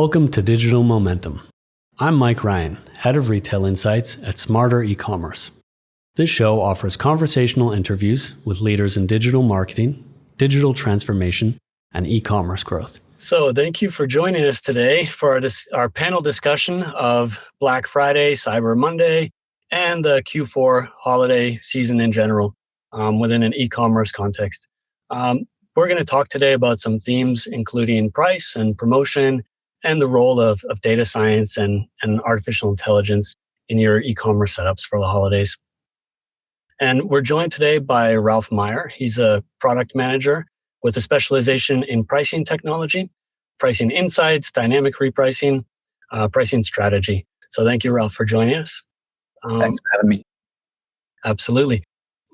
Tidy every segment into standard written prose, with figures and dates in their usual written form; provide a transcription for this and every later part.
Welcome to Digital Momentum. I'm Mike Ryan, Head of Retail Insights at Smarter E-commerce. This show offers conversational interviews with leaders in digital marketing, digital transformation, and e-commerce growth. So thank you for joining us today for our panel discussion of Black Friday, Cyber Monday, and the Q4 holiday season in general within an e-commerce context. We're going to talk today about some themes, including price and promotion, and the role of data science and artificial intelligence in your e-commerce setups for the holidays. And we're joined today by Ralph Meyer. He's a product manager with a specialization in pricing technology, pricing insights, dynamic repricing, pricing strategy. So thank you, Ralph, for joining us. Thanks for having me. Absolutely.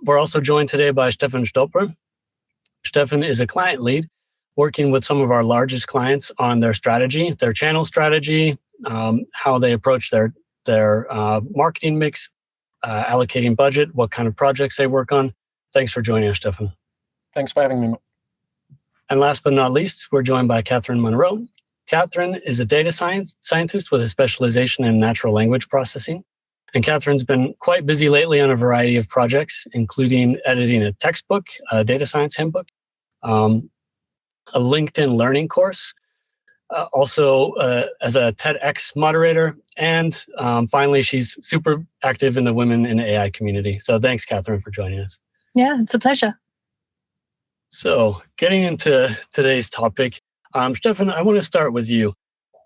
We're also joined today by Stefan Stopper. Stefan is a client lead working with some of our largest clients on their strategy, their channel strategy, how they approach their marketing mix, allocating budget, what kind of projects they work on. Thanks for joining us, Stefan. Thanks for having me. And last but not least, we're joined by Catherine Monroe. Catherine is a data scientist with a specialization in natural language processing. And Catherine's been quite busy lately on a variety of projects, including editing a textbook, a data science handbook, a LinkedIn learning course, also as a TEDx moderator, and finally, she's super active in the Women in AI community. So thanks, Catherine, for joining us. Yeah, it's a pleasure. So getting into today's topic, Stefan, I want to start with you.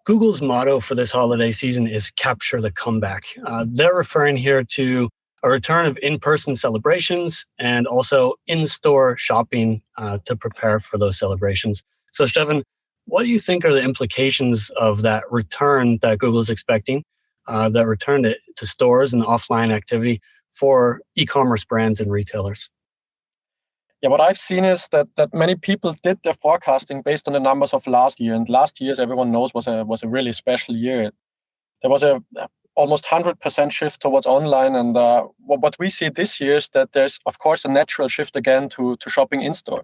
Google's motto for this holiday season is capture the comeback. They're referring here to a return of in-person celebrations and also in-store shopping to prepare for those celebrations. So, Stefan, what do you think are the implications of that return that Google's expecting, that return to stores and offline activity for e-commerce brands and retailers? Yeah, what I've seen is that many people did their forecasting based on the numbers of last year, and last year, as everyone knows, was a really special year. There was a almost 100% shift towards online, and what we see this year is that there's, of course, a natural shift again to shopping in store.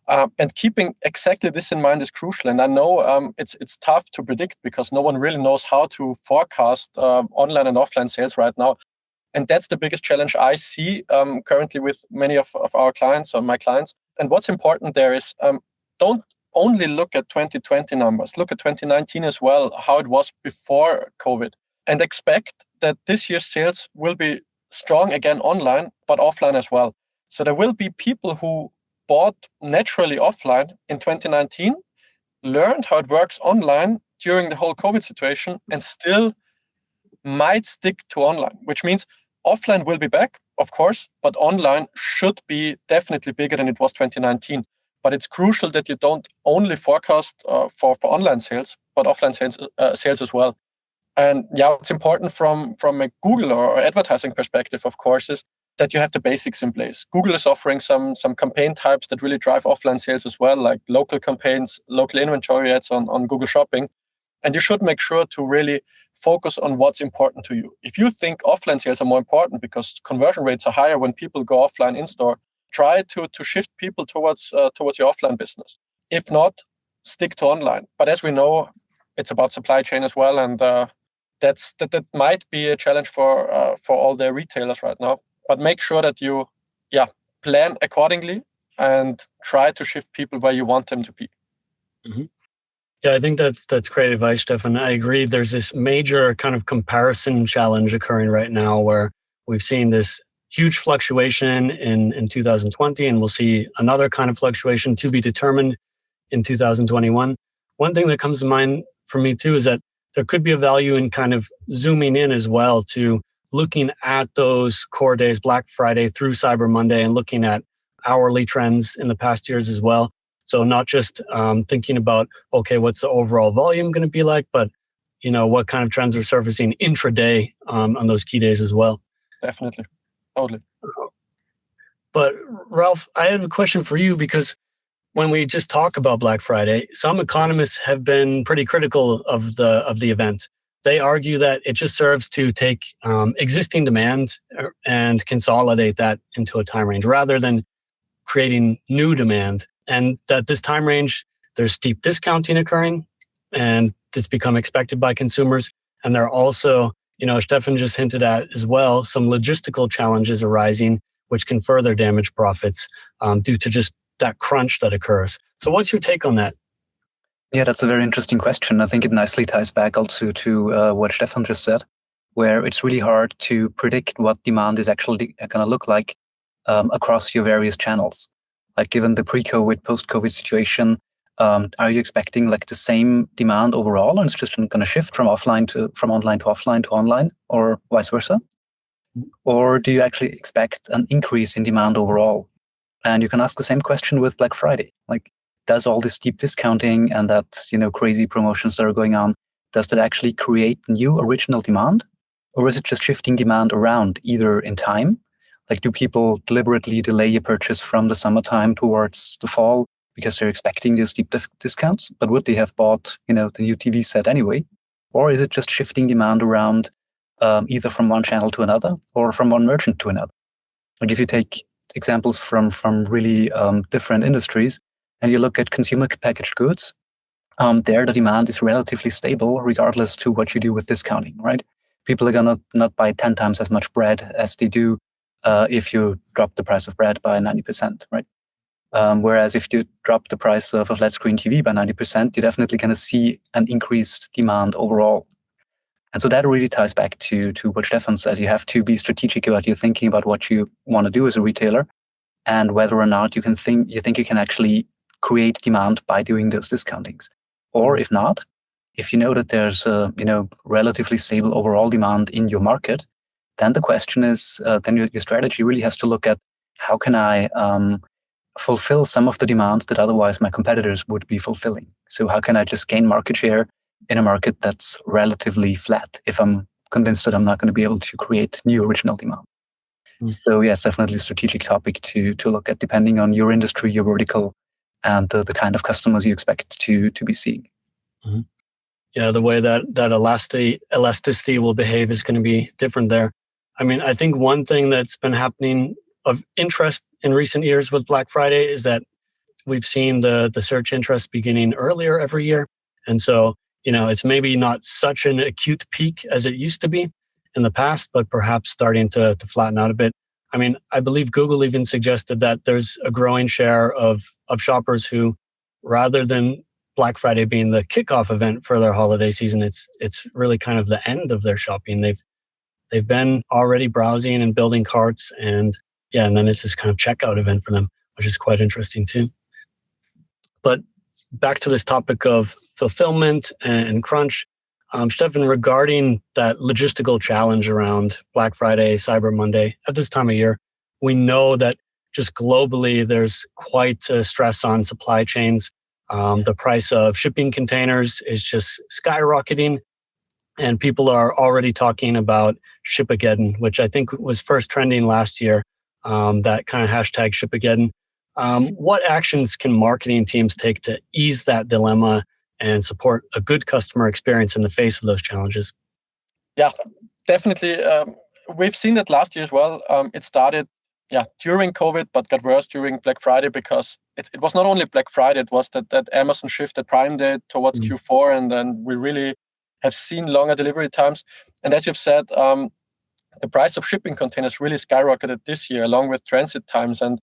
And keeping exactly this in mind is crucial. And I know it's tough to predict because no one really knows how to forecast online and offline sales right now. And that's the biggest challenge I see currently with many of our clients or my clients. And what's important there is don't only look at 2020 numbers, look at 2019 as well, how it was before COVID, and expect that this year's sales will be strong again online, but offline as well. So there will be people who bought naturally offline in 2019, learned how it works online during the whole COVID situation, and still might stick to online, which means offline will be back, of course, but online should be definitely bigger than it was 2019. But it's crucial that you don't only forecast for online sales, but offline sales as well. And yeah, what's important from a Google or advertising perspective, of course, is that you have the basics in place. Google is offering some campaign types that really drive offline sales as well, like local campaigns, local inventory ads on Google Shopping. And you should make sure to really focus on what's important to you. If you think offline sales are more important because conversion rates are higher when people go offline in store, try to shift people towards your offline business. If not, stick to online. But as we know, it's about supply chain as well, and that might be a challenge for all the retailers right now. But make sure that you plan accordingly and try to shift people where you want them to be. Mm-hmm. Yeah, I think that's great advice, Stefan. I agree. There's this major kind of comparison challenge occurring right now where we've seen this huge fluctuation in 2020, and we'll see another kind of fluctuation to be determined in 2021. One thing that comes to mind for me too is that there could be a value in kind of zooming in as well to looking at those core days, Black Friday through Cyber Monday, and looking at hourly trends in the past years as well. So not just thinking about, okay, what's the overall volume going to be like, but what kind of trends are surfacing intraday on those key days as well. Definitely. Totally. But Ralph, I have a question for you, because when we just talk about Black Friday, some economists have been pretty critical of the event. They argue that it just serves to take existing demand and consolidate that into a time range rather than creating new demand. And that this time range, there's steep discounting occurring, and that's become expected by consumers. And there are also, Stefan just hinted at as well, some logistical challenges arising, which can further damage profits due to just that crunch that occurs. So what's your take on that? Yeah, that's a very interesting question. I think it nicely ties back also to what Stefan just said, where it's really hard to predict what demand is actually going to look like across your various channels. Like given the pre-COVID, post-COVID situation, are you expecting like the same demand overall, and it's just going to shift from online to offline to online, or vice versa? Or do you actually expect an increase in demand overall? And you can ask the same question with Black Friday. Like, does all this deep discounting and that crazy promotions that are going on, does that actually create new original demand, or is it just shifting demand around either in time? Like, do people deliberately delay a purchase from the summertime towards the fall because they're expecting these deep discounts, but would they have bought the new TV set anyway? Or is it just shifting demand around either from one channel to another or from one merchant to another? Like if you take examples from really different industries, and you look at consumer packaged goods, there the demand is relatively stable regardless to what you do with discounting, right? People are gonna not buy 10 times as much bread as they do if you drop the price of bread by 90%, right? Whereas if you drop the price of a flat screen TV by 90%, you're definitely gonna see an increased demand overall. And so that really ties back to what Stefan said. You have to be strategic about your thinking about what you want to do as a retailer, and whether or not you think you can actually create demand by doing those discountings. Or if not, if you know that there's a relatively stable overall demand in your market, then the question is, then your strategy really has to look at how can I fulfill some of the demands that otherwise my competitors would be fulfilling. So how can I just gain market share in a market that's relatively flat if I'm convinced that I'm not going to be able to create new original demand? So yeah, it's definitely a strategic topic to look at depending on your industry, your vertical, and the kind of customers you expect to be seeing. Mm-hmm. Yeah, the way that elasticity will behave is going to be different there. I mean, I think one thing that's been happening of interest in recent years with Black Friday is that we've seen the search interest beginning earlier every year. And so, it's maybe not such an acute peak as it used to be in the past, but perhaps starting to flatten out a bit. I mean, I believe Google even suggested that there's a growing share of shoppers who, rather than Black Friday being the kickoff event for their holiday season, it's really kind of the end of their shopping. They've been already browsing and building carts, and then it's this kind of checkout event for them, which is quite interesting too. But back to this topic of fulfillment and crunch, Stefan, regarding that logistical challenge around Black Friday, Cyber Monday, at this time of year, we know that just globally, there's quite a stress on supply chains. The price of shipping containers is just skyrocketing, and people are already talking about Shipageddon, which I think was first trending last year, that kind of hashtag Shipageddon. What actions can marketing teams take to ease that dilemma and support a good customer experience in the face of those challenges? Yeah, definitely. We've seen that last year as well. It started during COVID, but got worse during Black Friday because it was not only Black Friday, it was that Amazon shifted Prime Day towards Q4, and then we really have seen longer delivery times. And as you've said, the price of shipping containers really skyrocketed this year along with transit times. And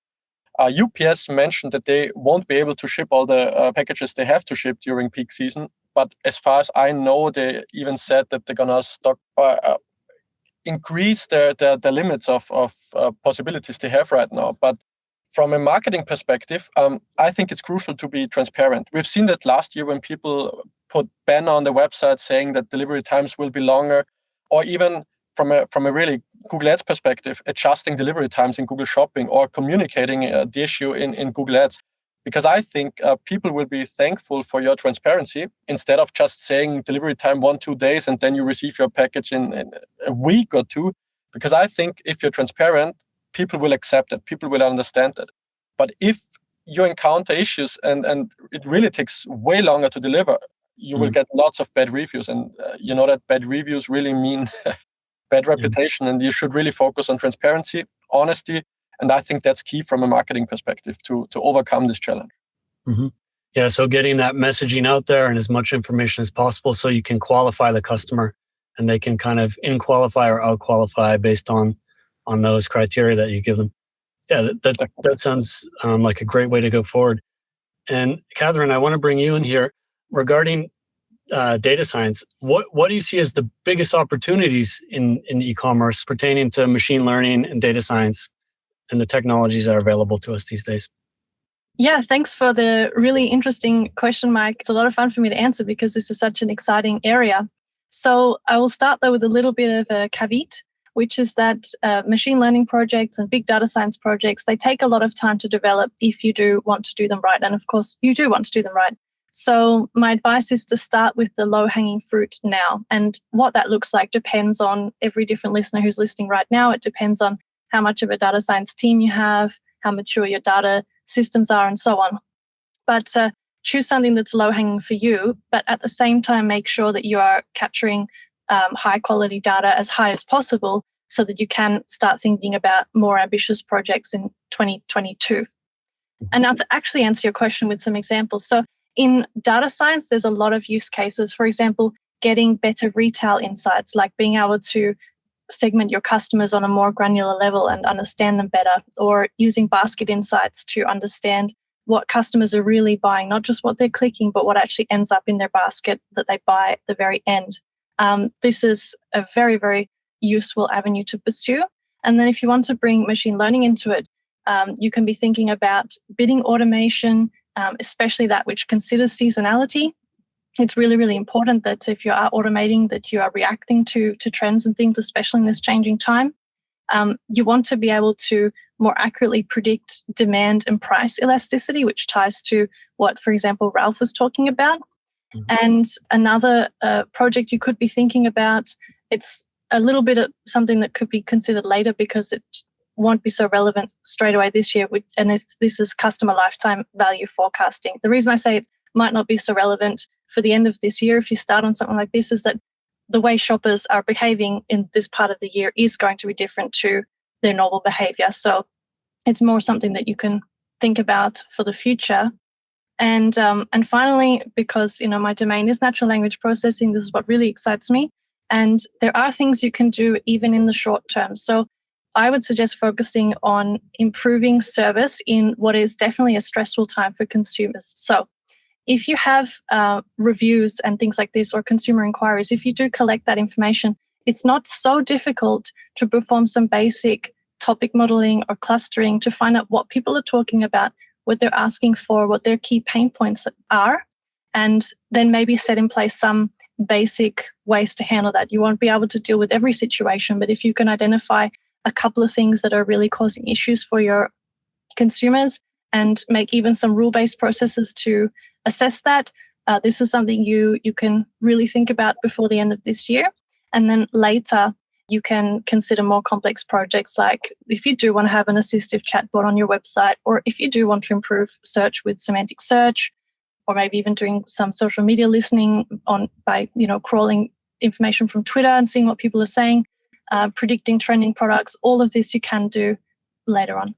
UPS mentioned that they won't be able to ship all the packages they have to ship during peak season. But as far as I know, they even said that they're going to increase the limits of possibilities they have right now. But from a marketing perspective, I think it's crucial to be transparent. We've seen that last year when people put banner on the website saying that delivery times will be longer, or even from a really Google Ads perspective, adjusting delivery times in Google Shopping or communicating the issue in Google Ads. Because I think people will be thankful for your transparency instead of just saying delivery time 1-2 days and then you receive your package in a week or two. Because I think if you're transparent, people will accept it, people will understand it. But if you encounter issues and it really takes way longer to deliver, you will get lots of bad reviews. And you know that bad reviews really mean bad reputation, and you should really focus on transparency, honesty, and I think that's key from a marketing perspective to overcome this challenge. Mm-hmm. Yeah, so getting that messaging out there and as much information as possible so you can qualify the customer and they can kind of in-qualify or out-qualify based on those criteria that you give them. Yeah, that sounds like a great way to go forward. And Catherine, I want to bring you in here regarding data science. What do you see as the biggest opportunities in e-commerce pertaining to machine learning and data science and the technologies that are available to us these days? Yeah, thanks for the really interesting question, Mike. It's a lot of fun for me to answer because this is such an exciting area. So I will start though with a little bit of a caveat, which is that machine learning projects and big data science projects, they take a lot of time to develop if you do want to do them right. And of course, you do want to do them right. So my advice is to start with the low-hanging fruit now. And what that looks like depends on every different listener who's listening right now. It depends on how much of a data science team you have, how mature your data systems are, and so on. But choose something that's low-hanging for you, but at the same time, make sure that you are capturing high-quality data as high as possible so that you can start thinking about more ambitious projects in 2022. And now to actually answer your question with some examples. So in data science, there's a lot of use cases. For example, getting better retail insights, like being able to segment your customers on a more granular level and understand them better, or using basket insights to understand what customers are really buying, not just what they're clicking, but what actually ends up in their basket that they buy at the very end. This is a very, very useful avenue to pursue. And then if you want to bring machine learning into it, you can be thinking about bidding automation, especially that which considers seasonality. It's really, really important that if you are automating, that you are reacting to trends and things, especially in this changing time. You want to be able to more accurately predict demand and price elasticity, which ties to what, for example, Ralph was talking about. Mm-hmm. And another project you could be thinking about, it's a little bit of something that could be considered later because it won't be so relevant straight away this year. This is customer lifetime value forecasting. The reason I say it might not be so relevant for the end of this year, if you start on something like this, is that the way shoppers are behaving in this part of the year is going to be different to their normal behavior. So it's more something that you can think about for the future. And finally, because my domain is natural language processing, this is what really excites me. And there are things you can do even in the short term. So I would suggest focusing on improving service in what is definitely a stressful time for consumers. So if you have reviews and things like this or consumer inquiries, if you do collect that information, it's not so difficult to perform some basic topic modeling or clustering to find out what people are talking about, what they're asking for, what their key pain points are, and then maybe set in place some basic ways to handle that. You won't be able to deal with every situation, but if you can identify a couple of things that are really causing issues for your consumers and make even some rule-based processes to assess that, this is something you can really think about before the end of this year. And then later, you can consider more complex projects, like if you do want to have an assistive chatbot on your website, or if you do want to improve search with semantic search, or maybe even doing some social media listening by crawling information from Twitter and seeing what people are saying, predicting trending products. All of this you can do later on.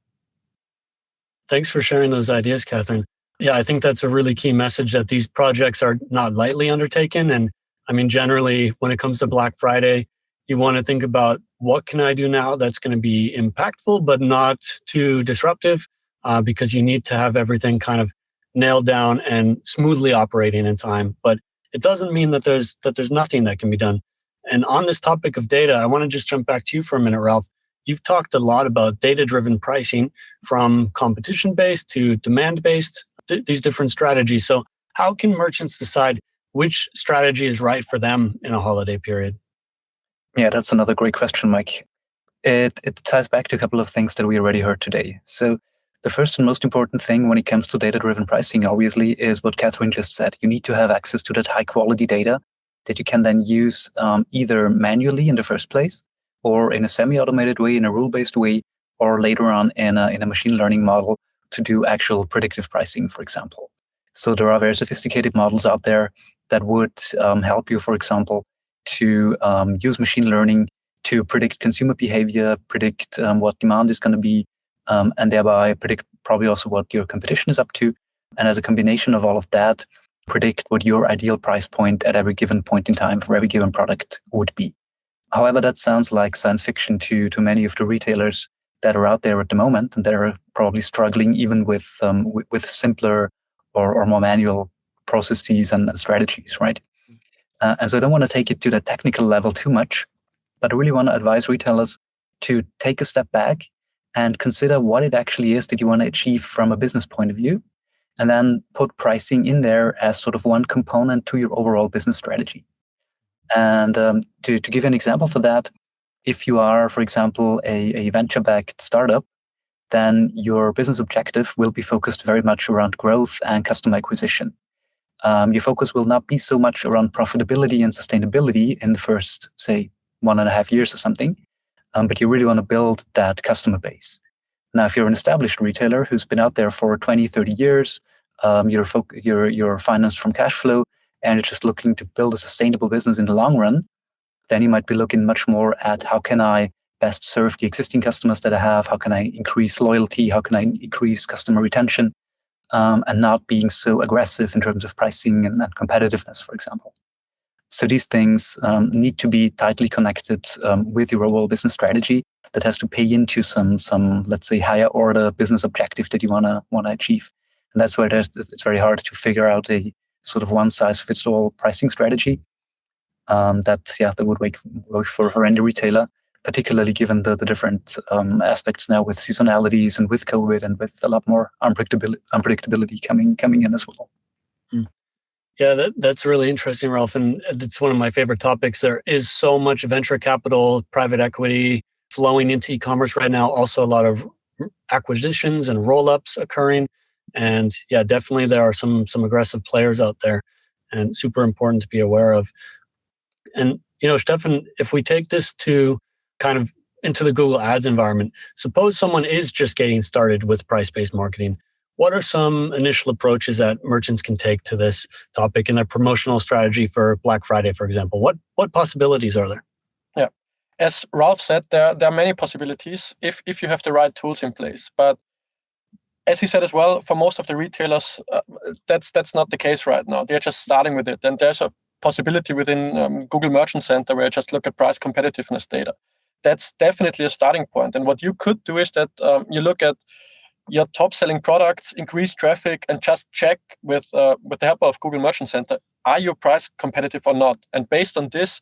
Thanks for sharing those ideas, Catherine. Yeah, I think that's a really key message, that these projects are not lightly undertaken. And I mean, generally, when it comes to Black Friday, you want to think about what can I do now that's going to be impactful, but not too disruptive, because you need to have everything kind of nailed down and smoothly operating in time. But it doesn't mean that there's nothing that can be done. And on this topic of data, I want to just jump back to you for a minute, Ralph. You've talked a lot about data-driven pricing, from competition-based to demand-based, these different strategies. So how can merchants decide which strategy is right for them in a holiday period? Yeah, that's another great question, Mike. It ties back to a couple of things that we already heard today. So the first and most important thing when it comes to data-driven pricing, obviously, is what Catherine just said. You need to have access to that high-quality data that you can then use either manually in the first place, or in a semi-automated way, in a rule-based way, or later on in a machine learning model to do actual predictive pricing, for example. So there are very sophisticated models out there that would help you, for example, to use machine learning to predict consumer behavior, predict what demand is going to be, and thereby predict probably also what your competition is up to. And as a combination of all of that, predict what your ideal price point at every given point in time for every given product would be. However, that sounds like science fiction to many of the retailers that are out there at the moment, and they're probably struggling even with simpler or more manual processes and strategies, right? And so I don't want to take it to the technical level too much, but I really want to advise retailers to take a step back and consider what it actually is that you want to achieve from a business point of view, and then put pricing in there as sort of one component to your overall business strategy. And to give an example for that, if you are, for example, a venture-backed startup, then your business objective will be focused very much around growth and customer acquisition. Your focus will not be so much around profitability and sustainability in the first, say, 1.5 years or something, but you really want to build that customer base. Now, if you're an established retailer who's been out there for 20, 30 years, you're financed from cash flow, and you're just looking to build a sustainable business in the long run, then you might be looking much more at how can I best serve the existing customers that I have? How can I increase loyalty? How can I increase customer retention? And not being so aggressive in terms of pricing and competitiveness, for example. So these things need to be tightly connected with your overall business strategy that has to pay into some let's say higher order business objective that you wanna achieve. And that's where it's very hard to figure out a sort of one size fits all pricing strategy that would work for any retailer, particularly given the different aspects now with seasonalities and with COVID and with a lot more unpredictability coming in as well. Yeah, that's really interesting, Ralph. And it's one of my favorite topics. There is so much venture capital, private equity flowing into e-commerce right now. Also, a lot of acquisitions and roll-ups occurring. And yeah, definitely there are some aggressive players out there, and super important to be aware of. And, Stefan, if we take this to kind of into the Google Ads environment, suppose someone is just getting started with price-based marketing. What are some initial approaches that merchants can take to this topic in their promotional strategy for Black Friday, for example? What possibilities are there? Yeah, as Ralph said, there are many possibilities if you have the right tools in place. But as he said as well, for most of the retailers, that's not the case right now. They're just starting with it, and there's a possibility within Google Merchant Center where you just look at price competitiveness data. That's definitely a starting point. And what you could do is that you look at your top selling products, increase traffic, and just check with the help of Google Merchant Center, are you price competitive or not? And based on this,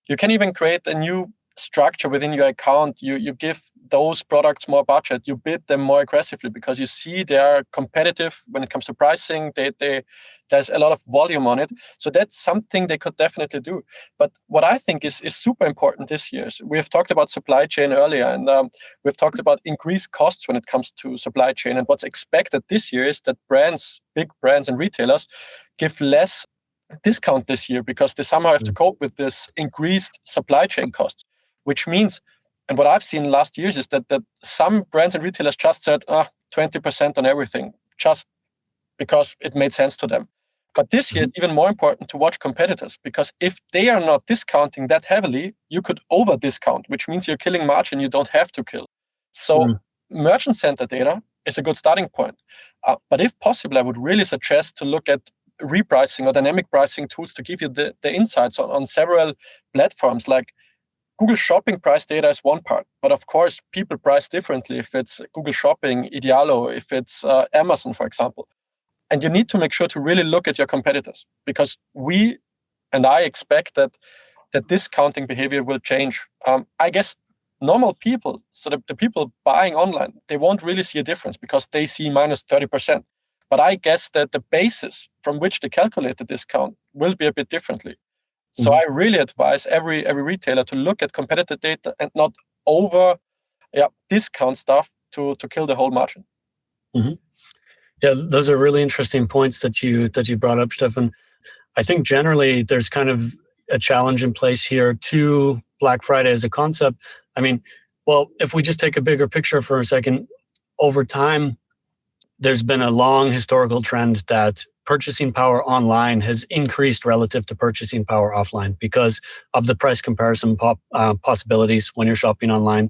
you can even create a new structure within your account. You give those products more budget, you bid them more aggressively because you see they are competitive when it comes to pricing. There's a lot of volume on it. So that's something they could definitely do. But what I think is super important this year is we have talked about supply chain earlier, and we've talked about increased costs when it comes to supply chain. And what's expected this year is that big brands and retailers give less discount this year because they somehow have to cope with this increased supply chain costs, which means, and what I've seen last years is that some brands and retailers just said 20% on everything, just because it made sense to them. But this year, it's even more important to watch competitors, because if they are not discounting that heavily, you could over discount, which means you're killing margin you don't have to kill. So Merchant Center data is a good starting point. But if possible, I would really suggest to look at repricing or dynamic pricing tools to give you the insights on several platforms. Like Google Shopping price data is one part, but of course, people price differently if it's Google Shopping, Idealo, if it's Amazon, for example. And you need to make sure to really look at your competitors, because I expect that the discounting behavior will change. I guess normal people, so the people buying online, they won't really see a difference because they see minus 30%. But I guess that the basis from which they calculate the discount will be a bit differently. So I really advise every retailer to look at competitor data and not over discount stuff to kill the whole margin. Yeah, those are really interesting points that you brought up, Stefan. I think generally there's kind of a challenge in place here to Black Friday as a concept. I mean, well, if we just take a bigger picture for a second, over time, there's been a long historical trend that purchasing power online has increased relative to purchasing power offline because of the price comparison possibilities when you're shopping online.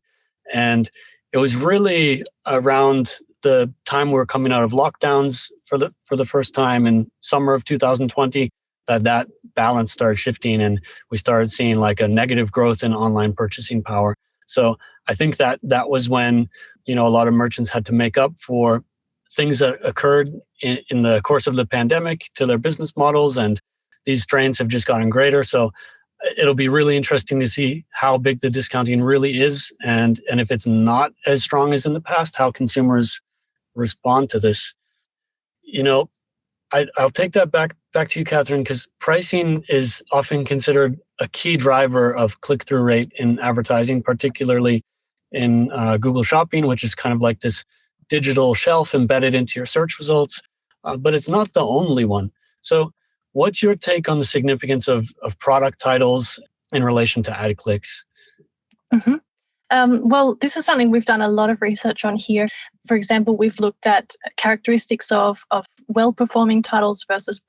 And it was really around the time we're coming out of lockdowns for the first time in summer of 2020, that balance started shifting, and we started seeing like a negative growth in online purchasing power. So I think that was when, a lot of merchants had to make up for things that occurred in the course of the pandemic to their business models, and these strains have just gotten greater. So it'll be really interesting to see how big the discounting really is, and if it's not as strong as in the past, how consumers respond to this. I'll take that back to you, Catherine, because pricing is often considered a key driver of click-through rate in advertising, particularly in Google Shopping, which is kind of like this digital shelf embedded into your search results, but it's not the only one. So what's your take on the significance of product titles in relation to ad clicks? Mm-hmm. Well, this is something we've done a lot of research on here. For example, we've looked at characteristics of well-performing titles versus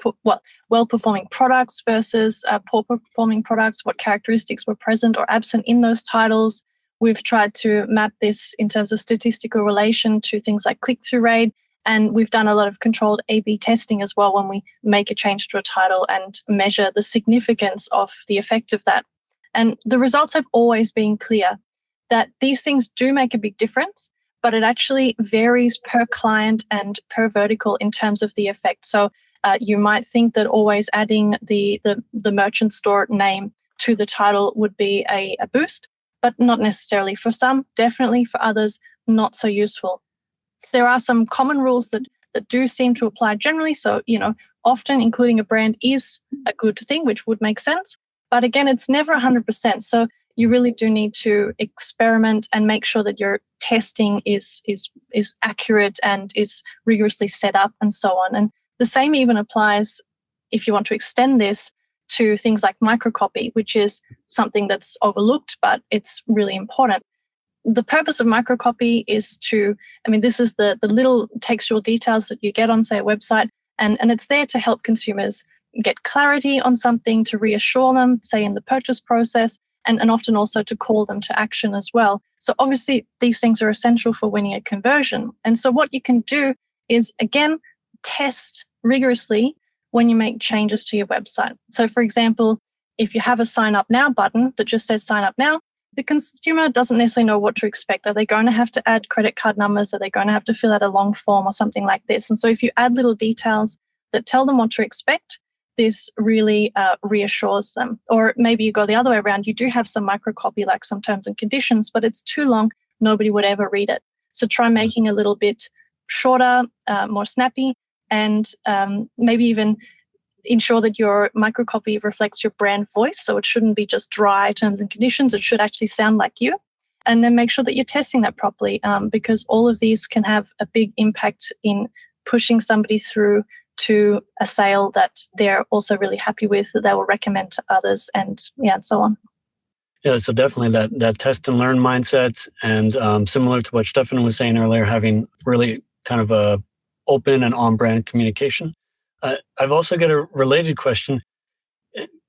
well-performing products versus poor-performing products, what characteristics were present or absent in those titles. We've tried to map this in terms of statistical relation to things like click-through rate, and we've done a lot of controlled A/B testing as well when we make a change to a title and measure the significance of the effect of that. And the results have always been clear that these things do make a big difference, but it actually varies per client and per vertical in terms of the effect. So you might think that always adding the merchant store name to the title would be a boost, but not necessarily. For some, definitely. For others, not so useful. There are some common rules that do seem to apply generally. So, often including a brand is a good thing, which would make sense. But again, it's never 100%. So you really do need to experiment and make sure that your testing is accurate and is rigorously set up and so on. And the same even applies if you want to extend this to things like microcopy, which is something that's overlooked, but it's really important. The purpose of microcopy is this is the little textual details that you get on, say, a website, and it's there to help consumers get clarity on something, to reassure them, say, in the purchase process, and often also to call them to action as well. So obviously, these things are essential for winning a conversion. And so what you can do is, again, test rigorously when you make changes to your website. So for example, if you have a sign up now button that just says sign up now, the consumer doesn't necessarily know what to expect. Are they going to have to add credit card numbers? Are they going to have to fill out a long form or something like this? And so if you add little details that tell them what to expect, this really reassures them. Or maybe you go the other way around. You do have some microcopy, like some terms and conditions, but it's too long. Nobody would ever read it. So try making a little bit shorter, more snappy, and maybe even ensure that your microcopy reflects your brand voice. So it shouldn't be just dry terms and conditions. It should actually sound like you. And then make sure that you're testing that properly, because all of these can have a big impact in pushing somebody through to a sale that they're also really happy with, that they will recommend to others, and so on. Yeah, so definitely that test and learn mindset, and similar to what Stefan was saying earlier, having really kind of a open and on-brand communication. I've also got a related question.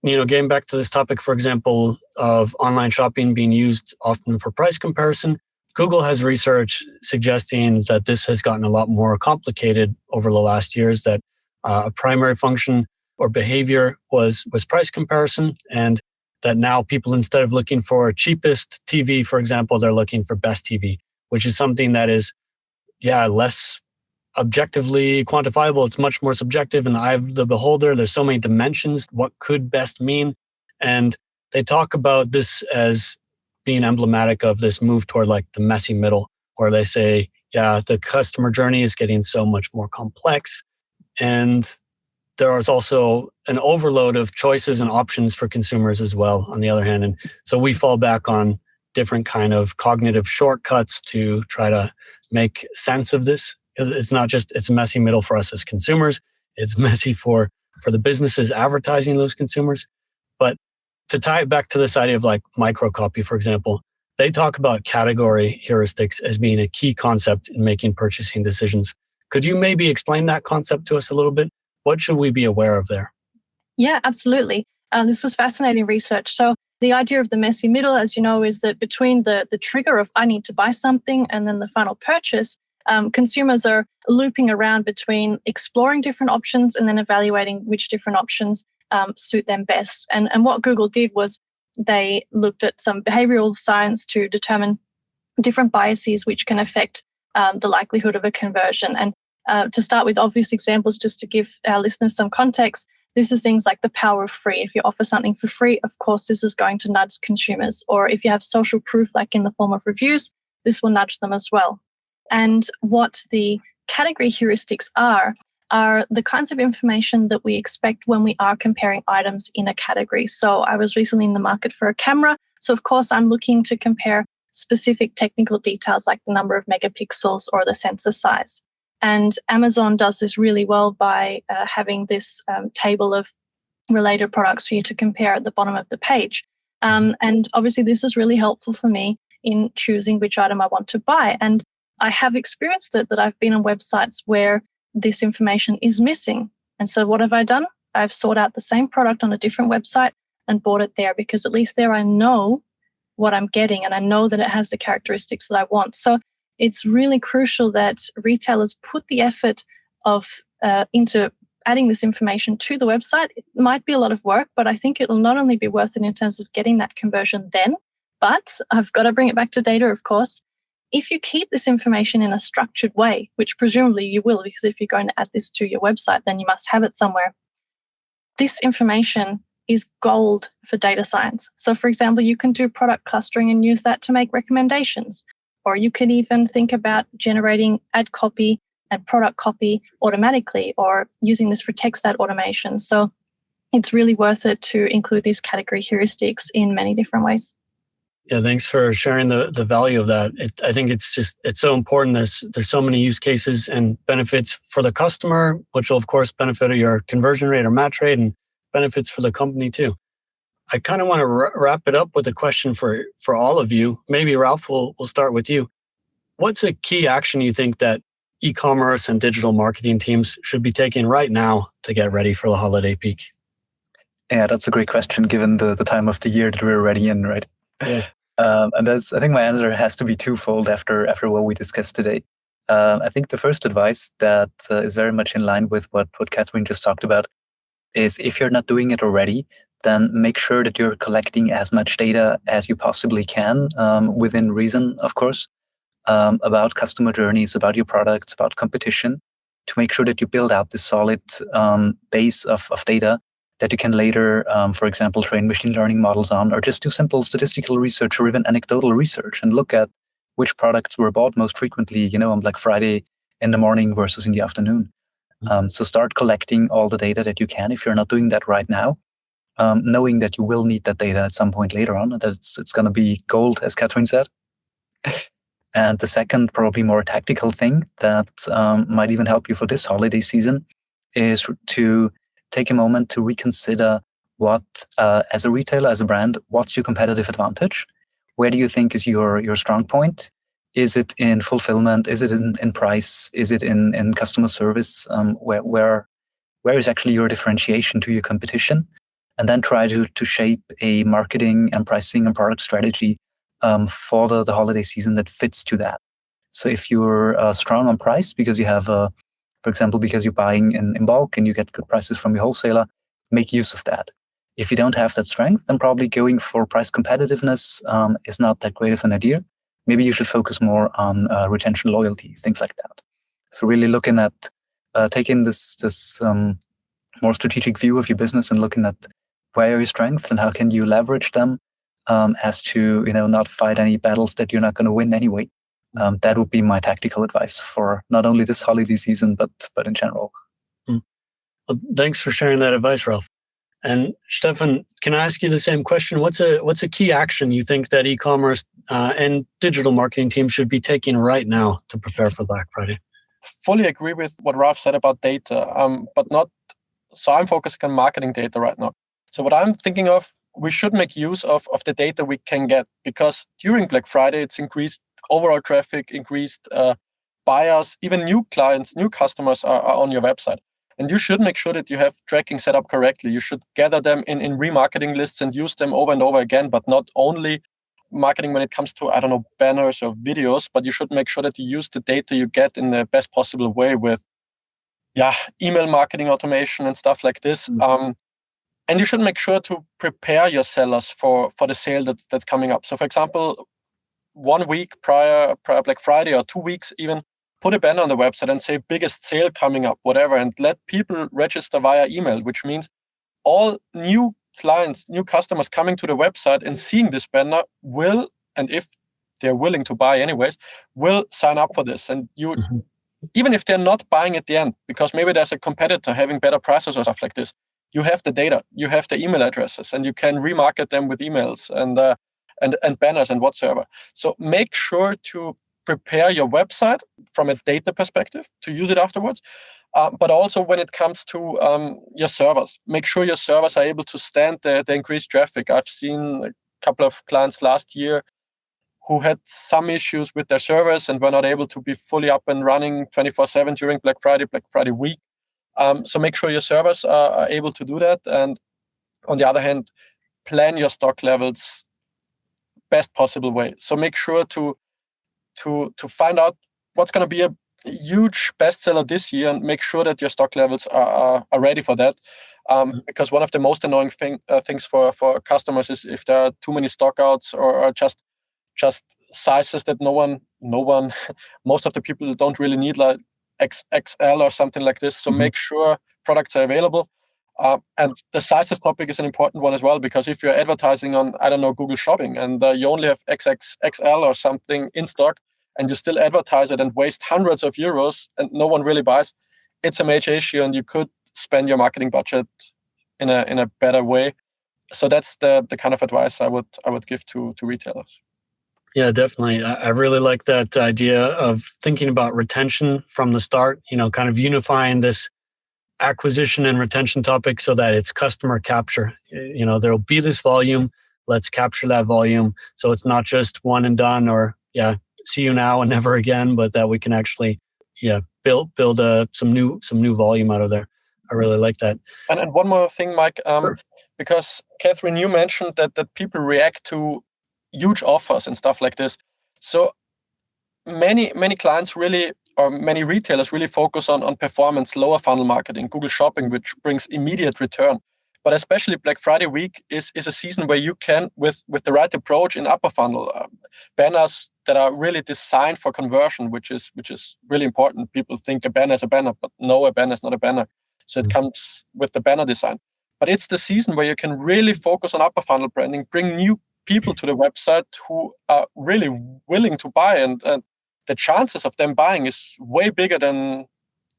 Getting back to this topic, for example, of online shopping being used often for price comparison, Google has research suggesting that this has gotten a lot more complicated over the last years, that a primary function or behavior was price comparison, and that now people, instead of looking for cheapest TV, for example, they're looking for best TV, which is something that is, less objectively quantifiable. It's much more subjective in the eye of the beholder. There's so many dimensions. What could best mean? And they talk about this as being emblematic of this move toward like the messy middle, where they say, the customer journey is getting so much more complex. And there is also an overload of choices and options for consumers as well, on the other hand. And so we fall back on different kind of cognitive shortcuts to try to make sense of this. It's not just, it's a messy middle for us as consumers. It's messy for the businesses advertising those consumers. But to tie it back to this idea of like microcopy, for example, they talk about category heuristics as being a key concept in making purchasing decisions. Could you maybe explain that concept to us a little bit? What should we be aware of there? Yeah, absolutely. This was fascinating research. So the idea of the messy middle, as you know, is that between the trigger of I need to buy something and then the final purchase, consumers are looping around between exploring different options and then evaluating which different options suit them best. And what Google did was they looked at some behavioral science to determine different biases which can affect the likelihood of a conversion. And to start with obvious examples, just to give our listeners some context, this is things like the power of free. If you offer something for free, of course, this is going to nudge consumers. Or if you have social proof, like in the form of reviews, this will nudge them as well. And what the category heuristics are the kinds of information that we expect when we are comparing items in a category. So I was recently in the market for a camera. So of course, I'm looking to compare specific technical details like the number of megapixels or the sensor size. And Amazon does this really well by having this table of related products for you to compare at the bottom of the page. And obviously, this is really helpful for me in choosing which item I want to buy. And I have experienced it that I've been on websites where this information is missing. And so what have I done? I've sought out the same product on a different website and bought it there, because at least there I know what I'm getting and I know that it has the characteristics that I want. So it's really crucial that retailers put the effort into adding this information to the website. It might be a lot of work, but I think it will not only be worth it in terms of getting that conversion then, but I've got to bring it back to data, of course. If you keep this information in a structured way, which presumably you will, because if you're going to add this to your website, then you must have it somewhere. This information is gold for data science. So for example, you can do product clustering and use that to make recommendations. Or you can even think about generating ad copy and product copy automatically, or using this for text ad automation. So it's really worth it to include these category heuristics in many different ways. Yeah, thanks for sharing the value of that. I think it's so important. There's so many use cases and benefits for the customer, which will of course benefit your conversion rate or match rate, and benefits for the company too. I kind of want to wrap it up with a question for all of you. Maybe Ralph, we'll start with you. What's a key action you think that e-commerce and digital marketing teams should be taking right now to get ready for the holiday peak? Yeah, that's a great question given the time of the year that we're already in, right? Yeah. And I think my answer has to be twofold after what we discussed today. I think the first advice that is very much in line with what Catherine just talked about is, if you're not doing it already, then make sure that you're collecting as much data as you possibly can, within reason, of course, about customer journeys, about your products, about competition, to make sure that you build out this solid base of data that you can later, for example, train machine learning models on, or just do simple statistical research or even anecdotal research and look at which products were bought most frequently, on Black Friday in the morning versus in the afternoon. So start collecting all the data that you can if you're not doing that right now, knowing that you will need that data at some point later on, and that it's going to be gold, as Catherine said. And the second, probably more tactical thing that might even help you for this holiday season is to take a moment to reconsider what, as a retailer, as a brand, what's your competitive advantage? Where do you think is your strong point? Is it in fulfillment? Is it in price? Is it in customer service? Where is actually your differentiation to your competition? And then try to shape a marketing and pricing and product strategy for the holiday season that fits to that. So if you're strong on price because you have, for example, because you're buying in bulk and you get good prices from your wholesaler, make use of that. If you don't have that strength, then probably going for price competitiveness is not that great of an idea. Maybe you should focus more on retention, loyalty, things like that. So really looking at taking this more strategic view of your business and looking at where are your strengths and how can you leverage them, as to not fight any battles that you're not going to win anyway. That would be my tactical advice for not only this holiday season but in general. Well, thanks for sharing that advice, Ralph. And Stefan, can I ask you the same question? What's a key action you think that e-commerce and digital marketing teams should be taking right now to prepare for Black Friday? Fully agree with what Ralph said about data, but not. So I'm focusing on marketing data right now. So what I'm thinking of, we should make use of the data we can get, because during Black Friday, it's increased overall traffic, increased buyers, even new clients, new customers are on your website. And you should make sure that you have tracking set up correctly. You should gather them in remarketing lists and use them over and over again, but not only marketing when it comes to, I don't know, banners or videos, but you should make sure that you use the data you get in the best possible way with, email marketing automation and stuff like this. And you should make sure to prepare your sellers for the sale that's coming up. So, for example, 1 week prior Black Friday or 2 weeks even, put a banner on the website and say biggest sale coming up, whatever, and let people register via email, which means all new clients, new customers coming to the website and seeing this banner will, and if they're willing to buy anyways, will sign up for this. And you, even if they're not buying at the end, because maybe there's a competitor having better prices or stuff like this, you have the data, you have the email addresses, and you can remarket them with emails and banners and whatsoever. So make sure to prepare your website from a data perspective to use it afterwards. But also when it comes to your servers, make sure your servers are able to stand the increased traffic. I've seen a couple of clients last year who had some issues with their servers and were not able to be fully up and running 24/7 during Black Friday week. So make sure your servers are able to do that. And on the other hand, plan your stock levels best possible way. So make sure to find out what's going to be a huge bestseller this year and make sure that your stock levels are ready for that. Because one of the most annoying things for customers is if there are too many stockouts or just sizes that no one, most of the people don't really need, like XXL or something like this. So make sure products are available. And the sizes topic is an important one as well, because if you're advertising on, I don't know, Google Shopping, and you only have XXL or something in stock, and you still advertise it and waste hundreds of euros and no one really buys, it's a major issue, and you could spend your marketing budget in a better way. So that's the kind of advice I would give to retailers. Yeah, definitely. I really like that idea of thinking about retention from the start, kind of unifying this acquisition and retention topic so that it's customer capture. There'll be this volume. Let's capture that volume. So it's not just one and done or, see you now and never again, but that we can actually, build some new volume out of there. I really like that. And one more thing, Mike, Sure. because Catherine, you mentioned that people react to huge offers and stuff like this. So many clients really, or many retailers really focus on performance, lower funnel marketing, Google Shopping, which brings immediate return. But especially Black Friday week is a season where you can, with the right approach in upper funnel, banners that are really designed for conversion, which is really important. People think a banner is a banner, but no, a banner is not a banner. So it comes with the banner design. But it's the season where you can really focus on upper funnel branding, bring new people to the website who are really willing to buy, and the chances of them buying is way bigger than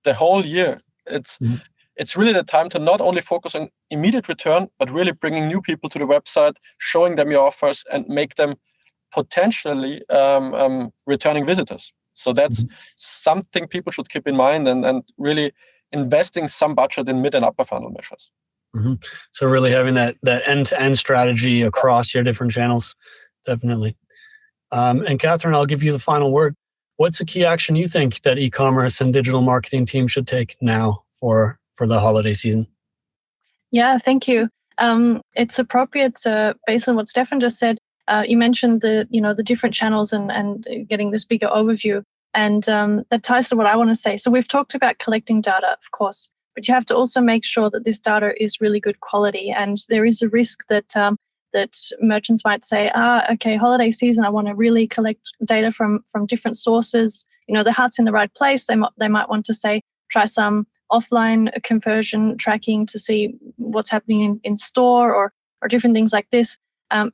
the whole year. It's really the time to not only focus on immediate return, but really bringing new people to the website, showing them your offers, and make them potentially returning visitors. So that's something people should keep in mind, and really investing some budget in mid and upper funnel measures. So really having that end-to-end strategy across your different channels, definitely. And Catherine, I'll give you the final word. What's a key action you think that e-commerce and digital marketing teams should take now for the holiday season? Yeah, thank you. It's appropriate based on what Stefan just said. You mentioned the different channels and getting this bigger overview, and that ties to what I want to say. So we've talked about collecting data, of course, but you have to also make sure that this data is really good quality. And there is a risk that that merchants might say, okay, holiday season, I want to really collect data from different sources. The heart's in the right place. They might want to say, try some offline conversion tracking to see what's happening in store or different things like this.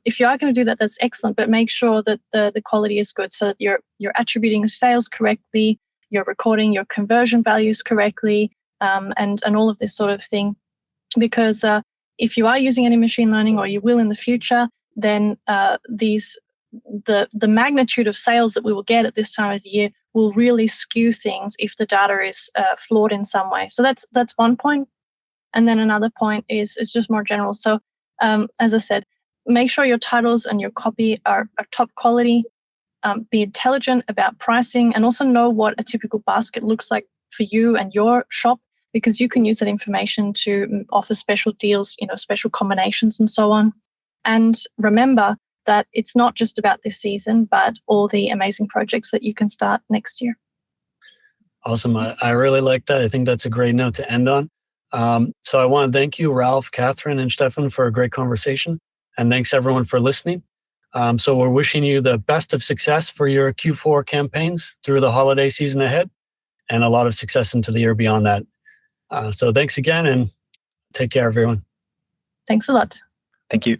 If you are going to do that, that's excellent, but make sure that the quality is good, so that you're attributing sales correctly, you're recording your conversion values correctly, and all of this sort of thing. Because if you are using any machine learning, or you will in the future, then the magnitude of sales that we will get at this time of the year will really skew things if the data is flawed in some way. So that's one point. And then another point is just more general. So as I said, make sure your titles and your copy are top quality. Be intelligent about pricing, and also know what a typical basket looks like for you and your shop, because you can use that information to offer special deals, special combinations and so on. And remember that it's not just about this season, but all the amazing projects that you can start next year. Awesome. I really like that. I think that's a great note to end on. So I want to thank you, Ralph, Catherine, and Stefan, for a great conversation. And thanks everyone for listening. So we're wishing you the best of success for your Q4 campaigns through the holiday season ahead, and a lot of success into the year beyond that. So thanks again, and take care, everyone. Thanks a lot. Thank you.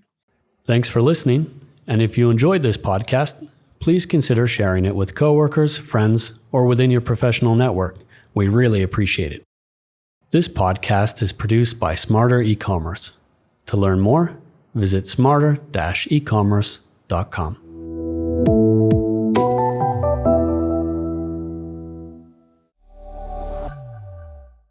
Thanks for listening. And if you enjoyed this podcast, please consider sharing it with coworkers, friends, or within your professional network. We really appreciate it. This podcast is produced by Smarter E-commerce. To learn more, visit smarter-ecommerce.com.